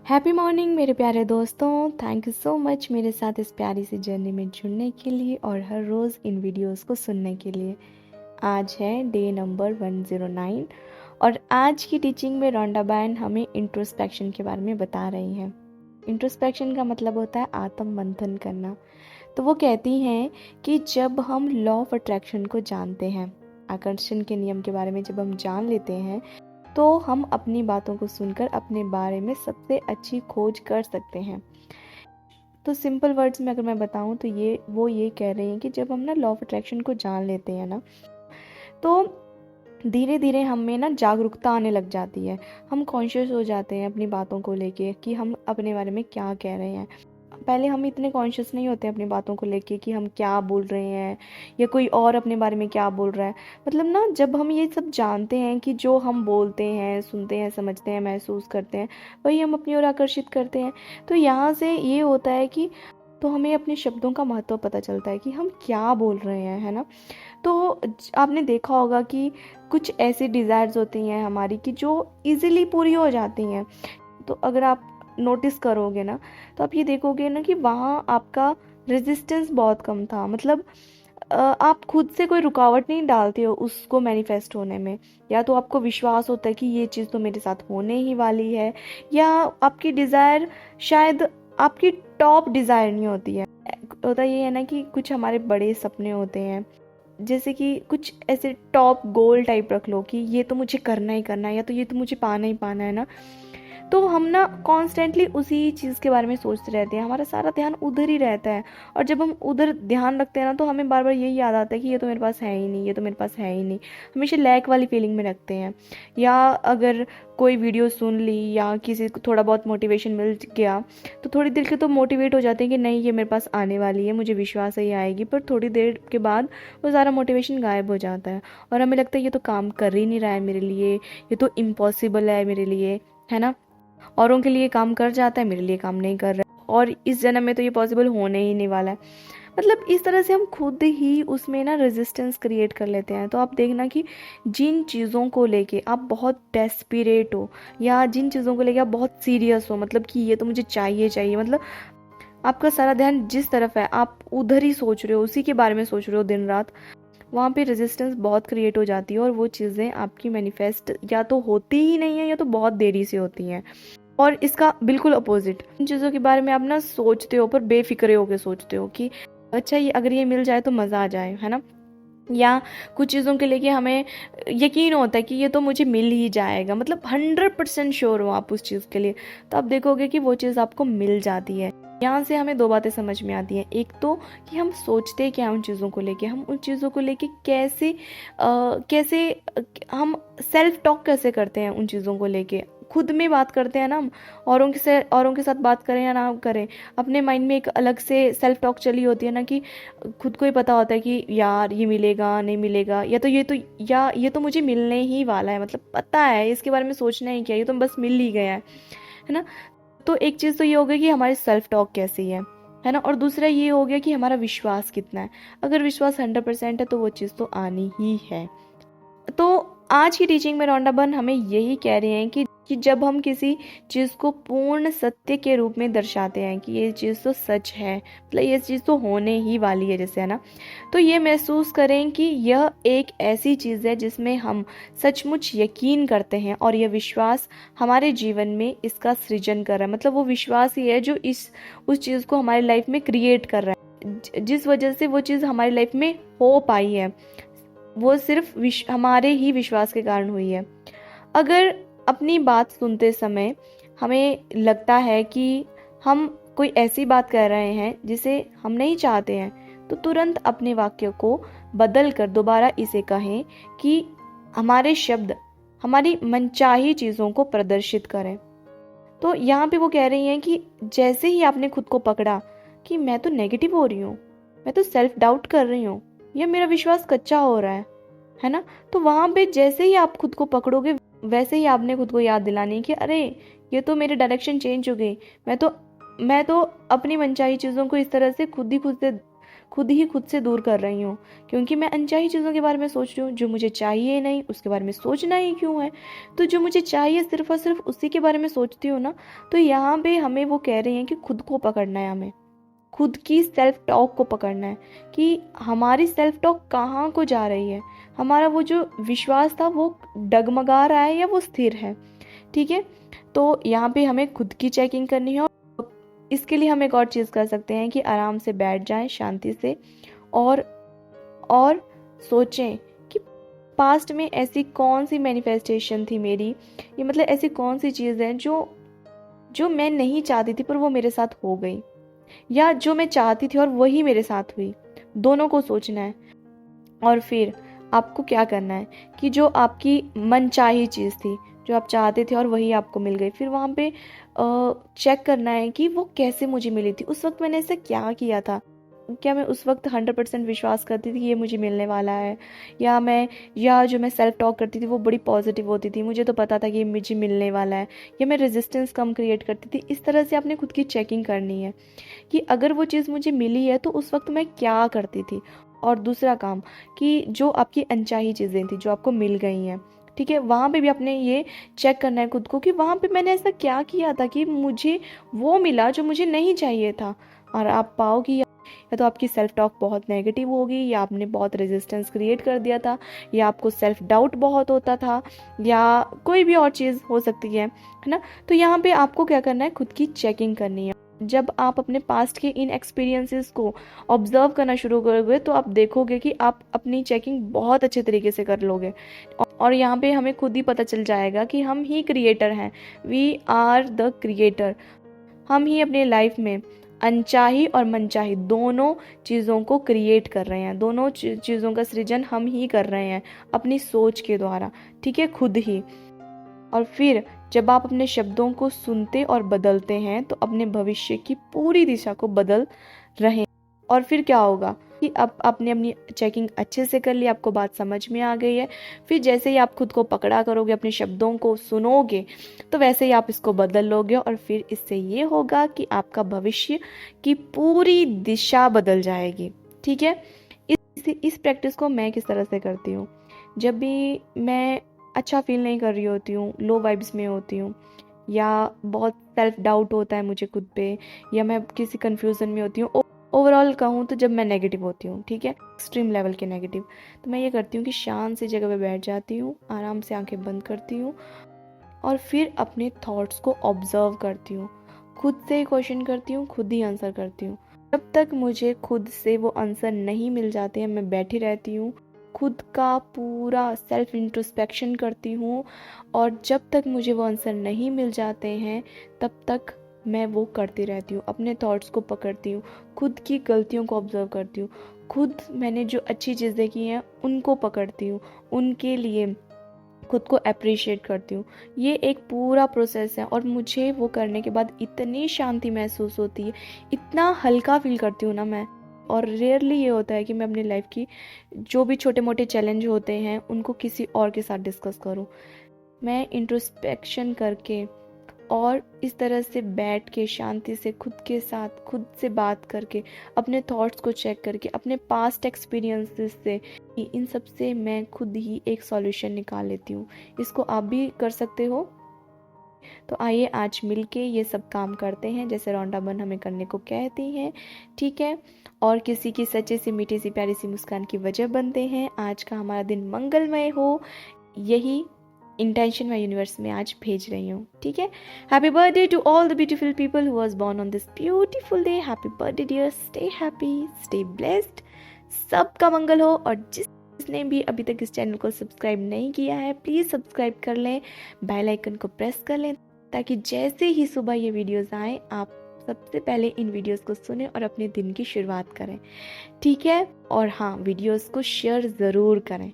Happy morning मेरे प्यारे दोस्तों। थैंक यू सो मच मेरे साथ इस प्यारी सी जर्नी में जुड़ने के लिए और हर रोज़ इन वीडियोस को सुनने के लिए। आज है डे नंबर 109 और आज की टीचिंग में रोंडा बैन हमें इंट्रोस्पेक्शन के बारे में बता रही हैं। इंट्रोस्पेक्शन का मतलब होता है आत्म मंथन करना। तो वो कहती हैं कि जब हम लॉ ऑफ अट्रैक्शन को जानते हैं, आकर्षण के नियम के बारे में जब हम जान लेते हैं, तो हम अपनी बातों को सुनकर अपने बारे में सबसे अच्छी खोज कर सकते हैं। तो सिंपल वर्ड्स में अगर मैं बताऊं तो ये कह रही हैं कि जब हम ना लॉ ऑफ अट्रैक्शन को जान लेते हैं ना, तो धीरे धीरे हम में ना जागरूकता आने लग जाती है। हम कॉन्शियस हो जाते हैं अपनी बातों को लेके कि हम अपने बारे में क्या कह रहे हैं। पहले हम इतने कॉन्शियस नहीं होते अपनी बातों को लेके कि हम क्या बोल रहे हैं या कोई और अपने बारे में क्या बोल रहा है। मतलब ना, जब हम ये सब जानते हैं कि जो हम बोलते हैं, सुनते हैं, समझते हैं, महसूस करते हैं, वही हम अपनी ओर आकर्षित करते हैं। तो यहाँ से ये होता है कि तो हमें अपने शब्दों का महत्व पता चलता है कि हम क्या बोल रहे हैं, है ना। तो आपने देखा होगा कि कुछ ऐसी डिज़ायर्स होती हैं हमारी कि जो इजीली पूरी हो जाती हैं। तो अगर आप नोटिस करोगे ना, तो आप ये देखोगे ना कि वहाँ आपका रेजिस्टेंस बहुत कम था। मतलब आप खुद से कोई रुकावट नहीं डालते हो उसको मैनिफेस्ट होने में। या तो आपको विश्वास होता है कि ये चीज़ तो मेरे साथ होने ही वाली है, या आपकी डिज़ायर शायद आपकी टॉप डिज़ायर नहीं होती है। होता ये है ना कि कुछ हमारे बड़े सपने होते हैं, जैसे कि कुछ ऐसे टॉप गोल टाइप रख लो कि ये तो मुझे करना ही करना है, या तो ये तो मुझे पाना ही पाना है ना। तो हम ना कॉन्स्टेंटली उसी चीज़ के बारे में सोचते रहते हैं, हमारा सारा ध्यान उधर ही रहता है। और जब हम उधर ध्यान रखते हैं ना, तो हमें बार बार यही याद आता है कि ये तो मेरे पास है ही नहीं, ये तो मेरे पास है ही नहीं। हमेशा लैक वाली फीलिंग में रखते हैं। या अगर कोई वीडियो सुन ली या किसी को थोड़ा बहुत मोटिवेशन मिल गया, तो थोड़ी देर के तो मोटिवेट हो जाते हैं कि नहीं, ये मेरे पास आने वाली है, मुझे विश्वास है ये आएगी। पर थोड़ी देर के बाद वो सारा मोटिवेशन गायब हो जाता है और हमें लगता है ये तो काम कर ही नहीं रहा है मेरे लिए, ये तो इम्पॉसिबल है मेरे लिए, है ना। औरों के लिए काम कर जाता है, मेरे लिए काम नहीं कर रहा है, और इस जन्म में तो ये पॉसिबल होने ही नहीं वाला है। मतलब इस तरह से हम खुद ही उसमें ना रेजिस्टेंस क्रिएट कर लेते हैं। तो आप देखना कि जिन चीज़ों को लेके आप बहुत डेस्परेट हो, या जिन चीज़ों को लेके आप बहुत सीरियस हो, मतलब कि ये तो मुझे चाहिए चाहिए, मतलब आपका सारा ध्यान जिस तरफ है, आप उधर ही सोच रहे हो, उसी के बारे में सोच रहे हो दिन रात, वहाँ पे रेजिस्टेंस बहुत क्रिएट हो जाती है और वो चीज़ें आपकी मैनिफेस्ट या तो होती ही नहीं है या तो बहुत देरी से होती हैं। और इसका बिल्कुल अपोजिट, इन चीज़ों के बारे में आप ना सोचते हो पर बेफिक्रे होकर सोचते हो कि अच्छा, ये अगर ये मिल जाए तो मज़ा आ जाए, है ना। या कुछ चीज़ों के लेके हमें यकीन होता है कि ये तो मुझे मिल ही जाएगा, मतलब 100% श्योर हो आप उस चीज़ के लिए। तो आप देखोगे कि वो चीज़ आपको मिल जाती है। यहाँ से हमें दो बातें समझ में आती हैं। एक तो कि हम सोचते क्या उन चीज़ों को लेके, हम उन चीज़ों को लेके कैसे हम सेल्फ टॉक कैसे करते हैं उन चीज़ों को लेके। खुद में बात करते हैं ना हम, औरों के साथ बात करें या ना करें, अपने माइंड में एक अलग से सेल्फ टॉक चली होती है ना, कि खुद को ही पता होता है कि यार ये मिलेगा नहीं मिलेगा, या ये तो मुझे मिलने ही वाला है, मतलब पता है इसके बारे में सोचना ही क्या, ये तो बस मिल ही गया है ना। तो एक चीज़ तो ये हो गई कि हमारी सेल्फ टॉक कैसी है ना। और दूसरा ये हो गया कि हमारा विश्वास कितना है। अगर विश्वास 100% है तो वो चीज़ तो आनी ही है। तो आज की टीचिंग में रोंडा बर्न हमें यही कह रहे हैं कि जब हम किसी चीज़ को पूर्ण सत्य के रूप में दर्शाते हैं कि ये चीज़ तो सच है, मतलब ये चीज़ तो होने ही वाली है जैसे, है ना, तो ये महसूस करें कि यह एक ऐसी चीज़ है जिसमें हम सचमुच यकीन करते हैं और यह विश्वास हमारे जीवन में इसका सृजन कर रहा है। मतलब वो विश्वास ही है जो उस चीज़ को हमारी लाइफ में क्रिएट कर रहा है, जिस वजह से वो चीज़ हमारी लाइफ में हो पाई है, वो सिर्फ हमारे ही विश्वास के कारण हुई है। अगर अपनी बात सुनते समय हमें लगता है कि हम कोई ऐसी बात कह रहे हैं जिसे हम नहीं चाहते हैं, तो तुरंत अपने वाक्य को बदल कर दोबारा इसे कहें कि हमारे शब्द हमारी मनचाही चीज़ों को प्रदर्शित करें। तो यहाँ पे वो कह रही हैं कि जैसे ही आपने खुद को पकड़ा कि मैं तो नेगेटिव हो रही हूँ, मैं तो सेल्फ डाउट कर रही हूँ, या मेरा विश्वास कच्चा हो रहा है ना, तो वहाँ पे जैसे ही आप खुद को पकड़ोगे, वैसे ही आपने खुद को याद दिलानी है कि अरे ये तो मेरी डायरेक्शन चेंज हो गई। मैं तो अपनी मनचाही चीज़ों को इस तरह से खुद खुद ही खुद से दूर कर रही हूँ, क्योंकि मैं अनचाही चीज़ों के बारे में सोच रही हूँ। जो मुझे चाहिए नहीं उसके बारे में सोचना ही क्यों है। तो जो मुझे चाहिए सिर्फ और सिर्फ उसी के बारे में सोचती हूँ ना। तो यहाँ पे हमें वो कह रहे हैं कि खुद को पकड़ना है, हमें खुद की सेल्फ टॉक को पकड़ना है कि हमारी सेल्फ टॉक कहाँ को जा रही है, हमारा वो जो विश्वास था वो डगमगा रहा है या वो स्थिर है। ठीक है, तो यहाँ पे हमें खुद की चेकिंग करनी है। और इसके लिए हम एक और चीज़ कर सकते हैं कि आराम से बैठ जाएं शांति से और सोचें कि पास्ट में ऐसी कौन सी मैनिफेस्टेशन थी मेरी, ये मतलब ऐसी कौन सी चीज़ है जो मैं नहीं चाहती थी पर वो मेरे साथ हो गई, या जो मैं चाहती थी और वही मेरे साथ हुई। दोनों को सोचना है। और फिर आपको क्या करना है कि जो आपकी मनचाही चीज़ थी, जो आप चाहते थे और वही आपको मिल गई, फिर वहाँ पे चेक करना है कि वो कैसे मुझे मिली थी, उस वक्त मैंने ऐसा क्या किया था। क्या मैं उस वक्त 100% विश्वास करती थी कि ये मुझे मिलने वाला है, या जो मैं सेल्फ टॉक करती थी वो बड़ी पॉजिटिव होती थी, मुझे तो पता था कि ये मुझे मिलने वाला है, या मैं रेजिस्टेंस कम क्रिएट करती थी। इस तरह से आपने खुद की चेकिंग करनी है कि अगर वो चीज़ मुझे मिली है तो उस वक्त मैं क्या करती थी। और दूसरा काम कि जो आपकी अनचाही चीज़ें थी जो आपको मिल गई हैं, ठीक है, वहाँ पे भी आपने ये चेक करना है खुद को कि वहाँ पे मैंने ऐसा क्या किया था कि मुझे वो मिला जो मुझे नहीं चाहिए था। और आप पाओगे या तो आपकी सेल्फ टॉक बहुत नेगेटिव होगी, या आपने बहुत रेजिस्टेंस क्रिएट कर दिया था, या आपको सेल्फ डाउट बहुत होता था, या कोई भी और चीज़ हो सकती है ना। तो यहाँ पे आपको क्या करना है, खुद की चेकिंग करनी है। जब आप अपने पास्ट के इन एक्सपीरियंसेस को ऑब्जर्व करना शुरू करोगे तो आप देखोगे कि आप अपनी चेकिंग बहुत अच्छे तरीके से कर लोगे। और यहाँ पे हमें खुद ही पता चल जाएगा कि हम ही क्रिएटर हैं, वी आर द क्रिएटर। हम ही अपने लाइफ में अनचाही और मनचाही दोनों चीज़ों को क्रिएट कर रहे हैं, दोनों चीज़ों का सृजन हम ही कर रहे हैं अपनी सोच के द्वारा, ठीक है, खुद ही। और फिर जब आप अपने शब्दों को सुनते और बदलते हैं तो अपने भविष्य की पूरी दिशा को बदल रहे हैं। और फिर क्या होगा कि अब आपने अपनी चेकिंग अच्छे से कर ली, आपको बात समझ में आ गई है। फिर जैसे ही आप खुद को पकड़ा करोगे, अपने शब्दों को सुनोगे, तो वैसे ही आप इसको बदल लोगे। और फिर इससे ये होगा कि आपका भविष्य की पूरी दिशा बदल जाएगी। ठीक है, इस प्रैक्टिस को मैं किस तरह से करती हूँ, जब भी मैं अच्छा फील नहीं कर रही होती हूँ, लो वाइब्स में होती हूँ, या बहुत सेल्फ डाउट होता है मुझे खुद पे, या मैं किसी कन्फ्यूज़न में होती हूँ, ओवरऑल कहूँ तो जब मैं नेगेटिव होती हूँ, ठीक है, एक्सट्रीम लेवल के नेगेटिव, तो मैं ये करती हूँ कि शांत सी जगह पे बैठ जाती हूँ, आराम से आंखें बंद करती हूँ और फिर अपने थॉट्स को ऑब्जर्व करती हूँ, खुद से ही क्वेश्चन करती हूँ, खुद ही आंसर करती हूँ। जब तक मुझे खुद से वो आंसर नहीं मिल जाते हैं, मैं बैठी रहती हूँ, खुद का पूरा सेल्फ इंट्रोस्पेक्शन करती हूँ। और जब तक मुझे वो आंसर नहीं मिल जाते हैं तब तक मैं वो करती रहती हूँ, अपने थॉट्स को पकड़ती हूँ, खुद की गलतियों को ऑब्जर्व करती हूँ, खुद मैंने जो अच्छी चीज़ें की हैं उनको पकड़ती हूँ, उनके लिए खुद को अप्रिशिएट करती हूँ। ये एक पूरा प्रोसेस है और मुझे वो करने के बाद इतनी शांति महसूस होती है, इतना हल्का फील करती हूँ ना मैं। और रेयरली ये होता है कि मैं अपनी लाइफ की जो भी छोटे मोटे चैलेंज होते हैं उनको किसी और के साथ डिस्कस करूँ। मैं इंट्रोस्पेक्शन करके और इस तरह से बैठ के शांति से खुद के साथ खुद से बात करके, अपने थॉट्स को चेक करके, अपने पास्ट एक्सपीरियंसेस से, इन सब से मैं खुद ही एक सॉल्यूशन निकाल लेती हूँ। इसको आप भी कर सकते हो। तो आइए आज मिलके ये सब काम करते हैं जैसे रौंडाबन हमें करने को कहती हैं, ठीक है। और किसी की सच्ची सी मीठी सी प्यारी सी मुस्कान की वजह बनते हैं। आज का हमारा दिन मंगलमय हो, यही इंटेंशन मैं यूनिवर्स में आज भेज रही हूँ, ठीक है। Happy birthday to all the beautiful people who was born on this beautiful day. Happy birthday dear, stay happy, stay blessed, सबका मंगल हो। और जिसने भी अभी तक इस चैनल को सब्सक्राइब नहीं किया है प्लीज़ सब्सक्राइब कर लें, बेल आइकन को प्रेस कर लें ताकि जैसे ही सुबह ये वीडियोस आएँ आप सबसे पहले इन वीडियोस को सुनें और अपने दिन की शुरुआत करें, ठीक है। और हाँ, वीडियोस को शेयर ज़रूर करें।